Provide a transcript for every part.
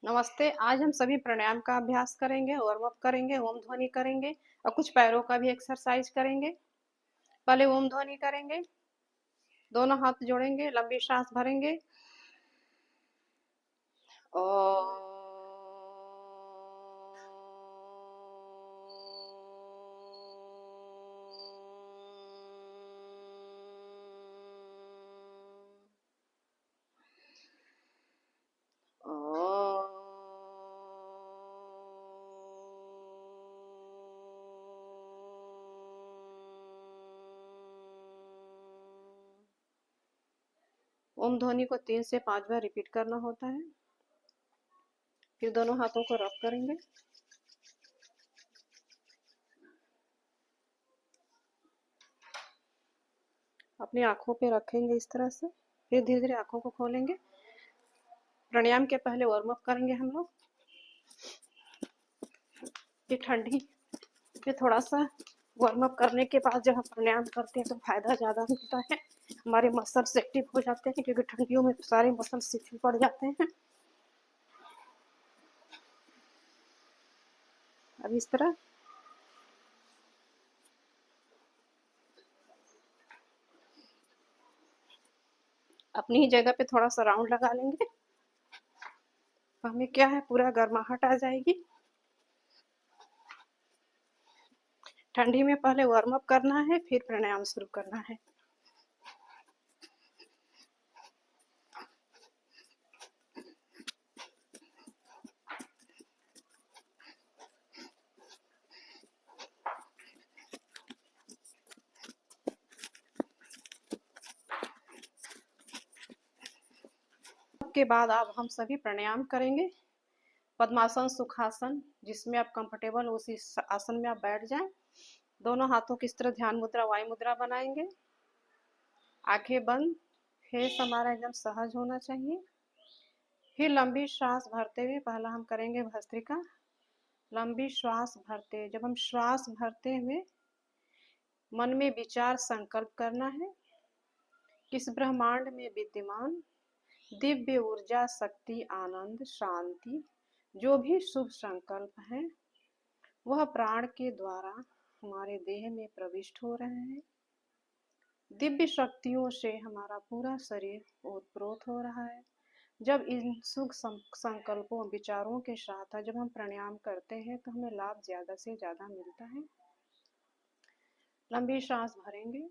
नमस्ते। आज हम सभी प्राणायाम का अभ्यास करेंगे, वार्म अप करेंगे, ओम ध्वनि करेंगे और कुछ पैरों का भी एक्सरसाइज करेंगे। पहले ओम ध्वनि करेंगे। दोनों हाथ जोड़ेंगे, लंबी सांस भरेंगे। और ओम ध्वनि को 3 से 5 बार रिपीट करना होता है। फिर दोनों हाथों को रब करेंगे। अपनी आंखों पे रखेंगे इस तरह से। फिर धीरे धीरे आंखों को खोलेंगे। प्राणायाम के पहले वार्म अप करेंगे हम लोग। फिर ठंडी फिर थोड़ा सा वार्म अप करने के बाद जब हम प्राणायाम करते हैं तो फायदा ज़्यादा मिलता है। हमारे मसल्स एक्टिव हो जाते हैं क्योंकि ठंडियों में सारे मसल्स शिथिल पड़ जाते हैं। अब इस तरह अपनी ही जगह पे थोड़ा सा राउंड लगा लेंगे। हमें क्या है, पूरा गर्माहट आ जाएगी। ठंडी में पहले वार्म अप करना है, फिर प्राणायाम शुरू करना है। के बाद अब हम सभी प्राणायाम करेंगे। पद्मासन, सुखासन, जिसमें आप कंफर्टेबल हो उसी आसन में आप बैठ जाएं। दोनों हाथों की इस तरह ध्यान मुद्रा, वायु मुद्रा बनाएंगे। आंखें बंद। फेस हमारा एकदम सहज होना चाहिए। फिर लंबी श्वास भरते हुए पहला हम करेंगे भस्त्रिका। लंबी श्वास भरते हुए, जब हम श्वास भरते हुए मन में विचार संकल्प करना है। इस ब्रह्मांड में विद्यमान दिव्य ऊर्जा, शक्ति, आनंद, शांति, जो भी शुभ संकल्प है वह प्राण के द्वारा हमारे देह में प्रविष्ट हो रहे हैं। दिव्य शक्तियों से हमारा पूरा शरीर ओतप्रोत हो रहा है। जब इन शुभ संकल्पों, विचारों के साथ जब हम प्राणायाम करते हैं तो हमें लाभ ज्यादा से ज्यादा मिलता है। लंबी सांस भरेंगे।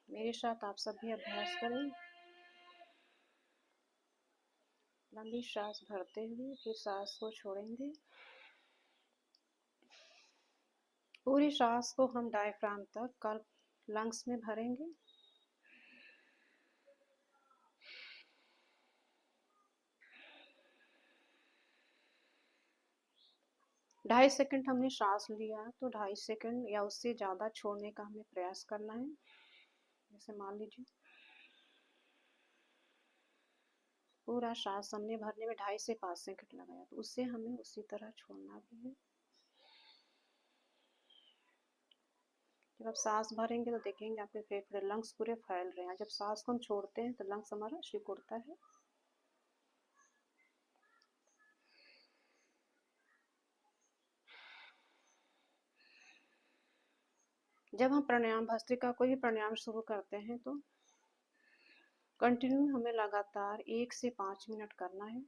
मेरे साथ आप सभी अभ्यास करें। लंबी सांस भरते हुए फिर सांस को छोड़ेंगे। पूरी सांस को हम डायफ्राम तक कर लंग्स में भरेंगे। ढाई सेकंड हमने सांस लिया तो 2.5 सेकंड या उससे ज़्यादा छोड़ने का हमें प्रयास करना है। जैसे मान लीजिए पूरा सांस हमने भरने में 2.5 से 5 सेकंड लगाया तो उससे हमें उसी तरह छोड़ना भी है। जब आप सांस भरेंगे तो देखेंगे आपके फेफड़े, लंग्स पूरे फैल रहे हैं। जब सांस को हम छोड़ते हैं तो लंग्स हमारा सिकुड़ता है। जब हम प्राणायाम, भस्त्रिका कोई भी प्राणायाम शुरू करते हैं तो कंटिन्यू हमें लगातार 1 से 5 मिनट करना है।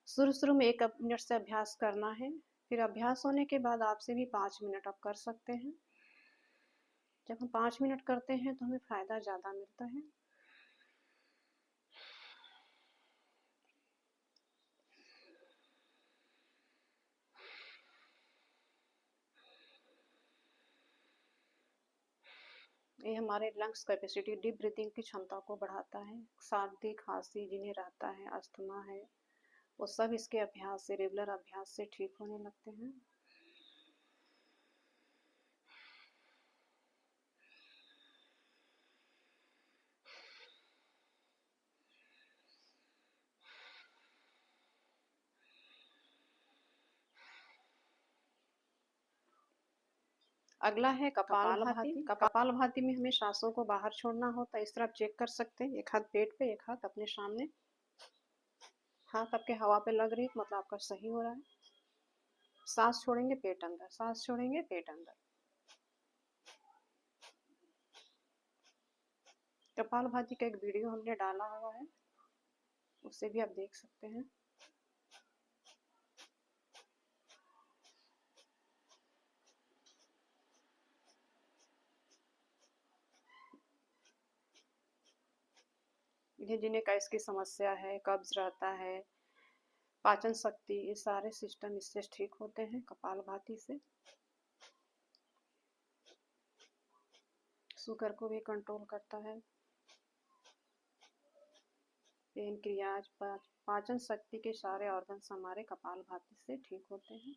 शुरू शुरू में 1 मिनट से अभ्यास करना है। फिर अभ्यास होने के बाद आपसे भी 5 मिनट आप कर सकते हैं। जब हम 5 मिनट करते हैं तो हमें फ़ायदा ज़्यादा मिलता है। ये हमारे लंग्स कैपेसिटी, डीप ब्रीथिंग की क्षमता को बढ़ाता है। सर्दी, खांसी जिन्हें रहता है, अस्थमा है, वो सब इसके अभ्यास से, रेगुलर अभ्यास से ठीक होने लगते हैं। अगला है कपालभाति। कपालभाति में हमें सांसों को बाहर छोड़ना होता है। इस तरह आप चेक कर सकते हैं, एक हाथ पेट पे, एक हाथ अपने सामने। हाथ आपके हवा पे लग रही है मतलब आपका सही हो रहा है। सांस छोड़ेंगे पेट अंदर, सांस छोड़ेंगे पेट अंदर। कपालभाति का एक वीडियो हमने डाला हुआ है, उसे भी आप देख सकते हैं। जिन्हें गैस की समस्या है, कब्ज रहता है, पाचन शक्ति, ये सारे सिस्टम इससे ठीक होते हैं कपालभाति से। शुगर को भी कंट्रोल करता है। पेनक्रियाज, पाचन शक्ति के सारे ऑर्गन्स हमारे कपालभाति से ठीक होते हैं।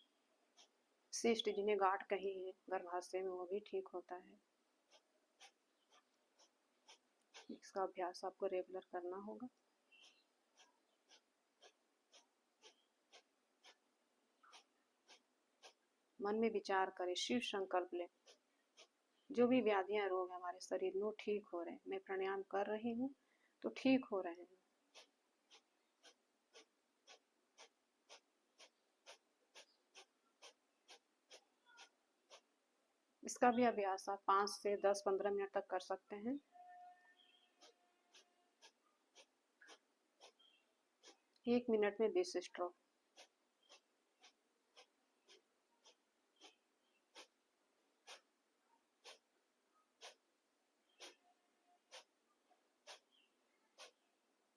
सिस्ट, जिन्हें गांठ कही है गर्भाशय में, वो भी ठीक होता है। इसका अभ्यास आपको रेगुलर करना होगा। मन में विचार करें, शिव संकल्प लें, जो भी व्याधियां रोग हमारे शरीर में ठीक हो रहे हैं। मैं प्राणायाम कर रही हूँ तो ठीक हो रहे हैं। इसका भी अभ्यास आप 5 से 10-15 मिनट तक कर सकते हैं। एक मिनट में 20 स्ट्रोक।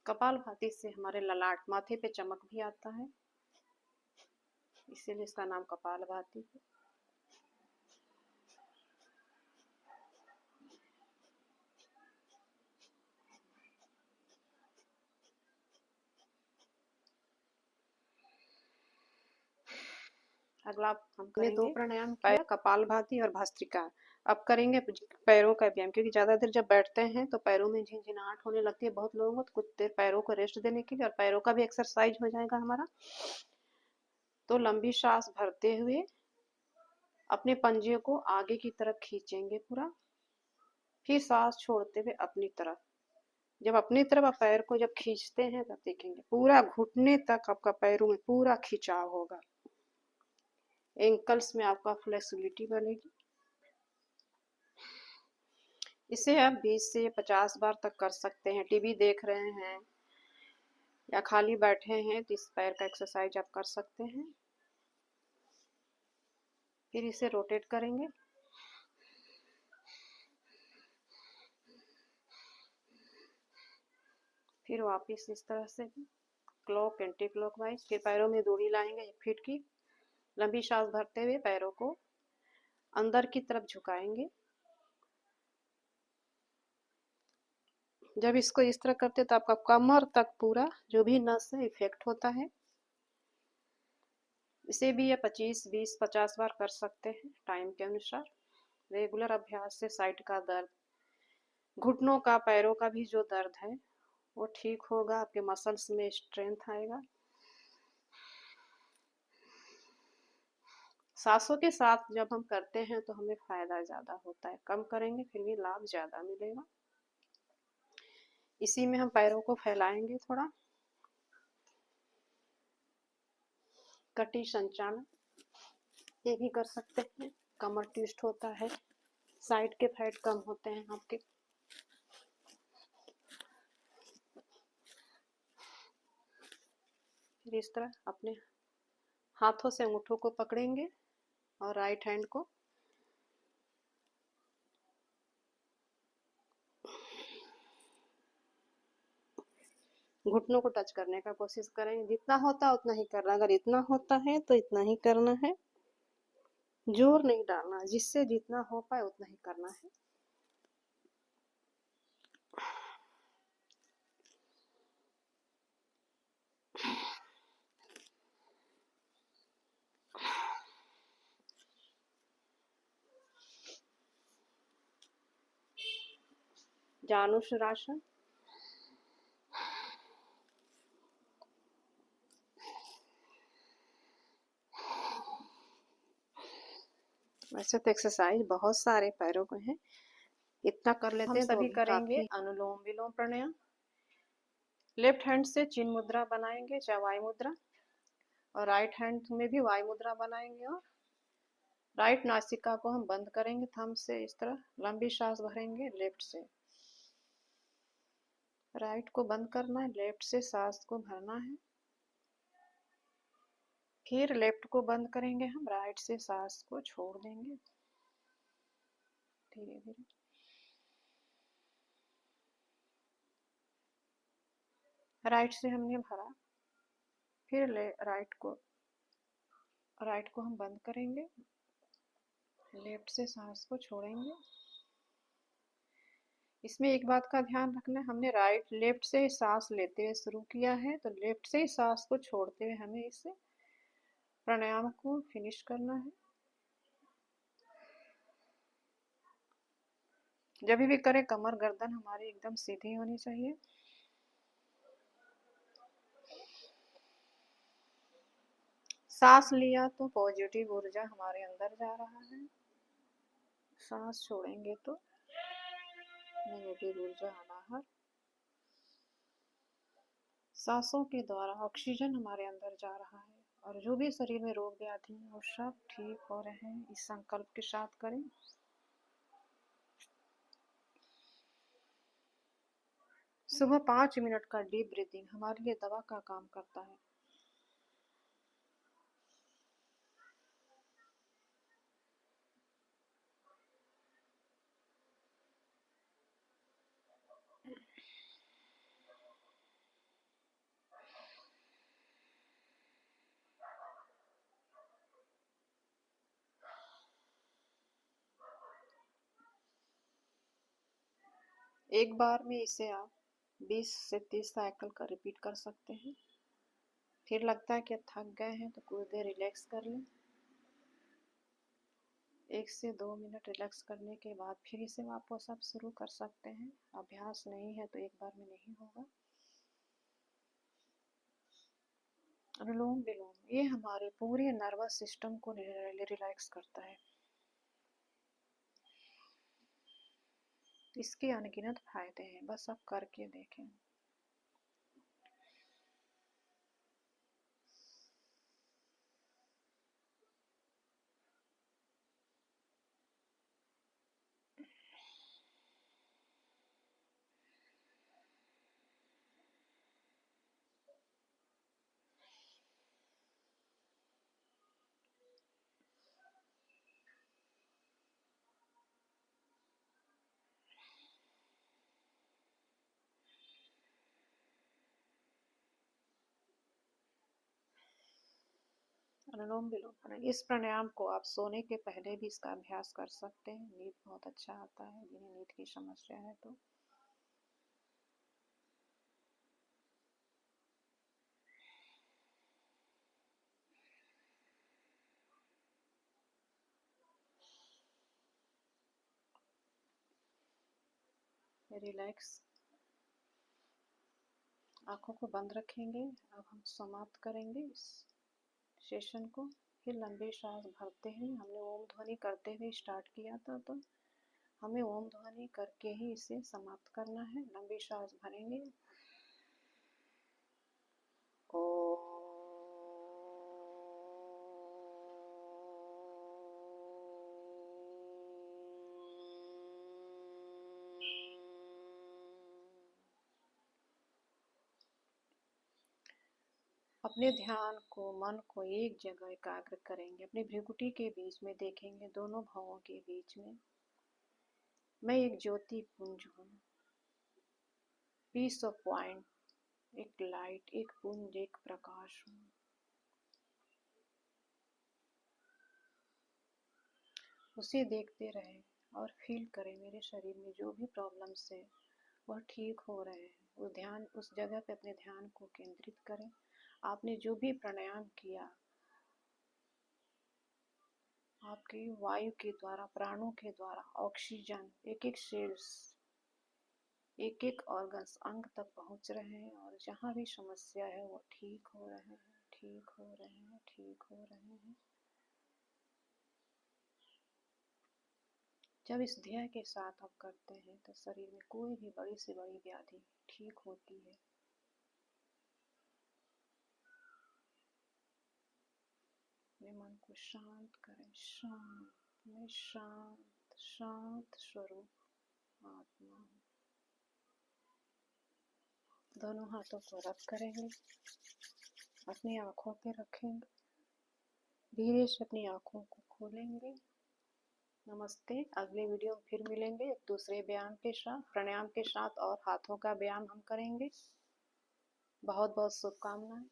कपालभाति से हमारे ललाट, माथे पे चमक भी आता है, इसीलिए इसका नाम कपालभाति है। अगला हम करेंगे 2 प्राणायाम किया, कपालभाति और भस्त्रिका। अब करेंगे पैरों का व्यायाम, क्योंकि ज्यादा देर जब बैठते हैं तो पैरों में झिनझिनाहट होने लगती है बहुत लोगों को, तो कुछ देर पैरों को रेस्ट देने के लिए, और पैरों का भी एक्सरसाइज हो जाएगा हमारा। तो लंबी सांस भरते हुए अपने पंजे को आगे की तरफ खींचेंगे पूरा, फिर सांस छोड़ते हुए अपनी तरफ। जब अपनी तरफ आप पैर को जब खींचते हैं तब देखेंगे पूरा घुटने तक आपका पैरों में पूरा खिंचाव होगा। एंकल्स में आपका फ्लेक्सिबिलिटी बनेगी। इसे आप 20 से 50 बार तक कर सकते हैं। टीवी देख रहे हैं या खाली बैठे हैं तो इस पैर का एक्सरसाइज आप कर सकते हैं। फिर इसे रोटेट करेंगे। फिर वापस इस तरह से क्लॉक एंटी क्लॉकवाइज। फिर पैरों में दूरी लाएंगे 1 फीट की। लंबी सांस भरते हुए पैरों को अंदर की तरफ झुकाएंगे। जब इसको इस तरह करते तो आपका कमर तक पूरा जो भी नस है इफेक्ट होता है। इसे भी ये 25, 20, 50 बार कर सकते हैं टाइम के अनुसार। रेगुलर अभ्यास से साइड का दर्द, घुटनों का, पैरों का भी जो दर्द है वो ठीक होगा। आपके मसल्स में स्ट्रेंथ आएगा। सांसों के साथ जब हम करते हैं तो हमें फायदा ज्यादा होता है। कम करेंगे फिर भी लाभ ज्यादा मिलेगा। इसी में हम पैरों को फैलाएंगे थोड़ा। कटी संचालन ये भी कर सकते हैं। कमर ट्विस्ट होता है, साइड के फैट कम होते हैं आपके। फिर इस तरह अपने हाथों से अंगूठों को पकड़ेंगे और राइट हैंड को घुटनों को टच करने का कोशिश करेंगे। जितना होता है उतना ही करना। अगर इतना होता है तो इतना ही करना है, जोर नहीं डालना। जिससे जितना हो पाए उतना ही करना है। जानुश्रासन। वैसे तो एक्सरसाइज बहुत सारे पैरों को हैं, इतना कर लेते हैं। हम सभी करेंगे अनुलोम विलोम प्राणायाम। लेफ्ट हैंड से चिन्ह मुद्रा बनाएंगे, चाहे वायु मुद्रा, और राइट हैंड में भी वायु मुद्रा बनाएंगे। और राइट नासिका को हम बंद करेंगे थंब से, इस तरह लंबी सांस भरेंगे लेफ्ट से। राइट को बंद करना है, लेफ्ट से सांस को भरना है। फिर लेफ्ट को बंद करेंगे हम, राइट से सांस को छोड़ देंगे धीरे धीरे। राइट से हमने भरा, फिर राइट को हम बंद करेंगे, लेफ्ट से सांस को छोड़ेंगे। इसमें एक बात का ध्यान रखना है, हमने लेफ्ट से सांस लेते हुए शुरू किया है, तो लेफ्ट से सांस को छोड़ते हुए हमें इसे प्राणायाम को फिनिश करना है। जब भी करें कमर गर्दन हमारी एकदम सीधी होनी चाहिए। सांस लिया तो पॉजिटिव ऊर्जा हमारे अंदर जा रहा है, सांस छोड़ेंगे तो नेगेटिव ऊर्जा बाहर। सांसों के द्वारा ऑक्सीजन हमारे अंदर जा रहा है, और जो भी शरीर में रोग व्याधि है वो सब ठीक हो रहे हैं, इस संकल्प के साथ करें। सुबह 5 मिनट का डीप ब्रीथिंग हमारे लिए दवा का काम करता है। एक बार में इसे आप 20 से 30 साइकिल का रिपीट कर सकते हैं। फिर लगता है कि थक गए हैं तो कुछ देर रिलैक्स कर लें। 1 से 2 मिनट रिलैक्स करने के बाद फिर इसे वापस आप शुरू कर सकते हैं। अभ्यास नहीं है तो एक बार में नहीं होगा। अनुलोम विलोम ये हमारे पूरे नर्वस सिस्टम को रिलैक्स करता है। इसके अनगिनत फायदे हैं, बस आप करके देखें। अनुलोम विलोम इस प्राणायाम को आप सोने के पहले भी इसका अभ्यास कर सकते हैं। नींद बहुत अच्छा आता है जिन्हें नींद की समस्या है तो। रिलैक्स, आंखों को बंद रखेंगे। अब हम समाप्त करेंगे इस सेशन को। फिर लंबी सांस भरते हैं, हमने ओम ध्वनि करते हुए स्टार्ट किया था, तो हमें ओम ध्वनि करके ही इसे समाप्त करना है। लंबी सांस भरेंगे। ओ अपने ध्यान को, मन को एक जगह एकाग्र करेंगे। अपनी भ्रिकुटी के बीच में देखेंगे, दोनों भावों के बीच में मैं एक ज्योति पुंज हूँ, पीस ऑफ पॉइंट, एक लाइट, एक पुंज, एक प्रकाश हूँ। उसे देखते रहें और फील करें मेरे शरीर में जो भी प्रॉब्लम्स है वह ठीक हो रहे हैं। उस जगह पे अपने ध्यान को केंद्रित करें। आपने जो भी प्राणायाम किया, आपकी वायु के द्वारा, प्राणों के द्वारा ऑक्सीजन एक एक सेल्स, एक एक ऑर्गन्स, अंग तक पहुंच रहे हैं, और जहाँ भी समस्या है वो ठीक हो रहे हैं, ठीक हो रहे हैं, ठीक हो रहे हैं। जब इस ध्येय के साथ आप करते हैं तो शरीर में कोई भी बड़ी से बड़ी व्याधि ठीक होती है। अपने मन को शांत करें। शांत, मैं शांत शांत स्वरूप आत्मा हूँ। दोनों हाथों को रब करेंगे, अपनी आंखों पे रखेंगे, धीरे से अपनी आंखों को खोलेंगे। नमस्ते। अगले वीडियो में फिर मिलेंगे एक दूसरे व्यायाम के साथ, प्राणायाम के साथ, और हाथों का व्यायाम हम करेंगे। बहुत बहुत शुभकामनाएं।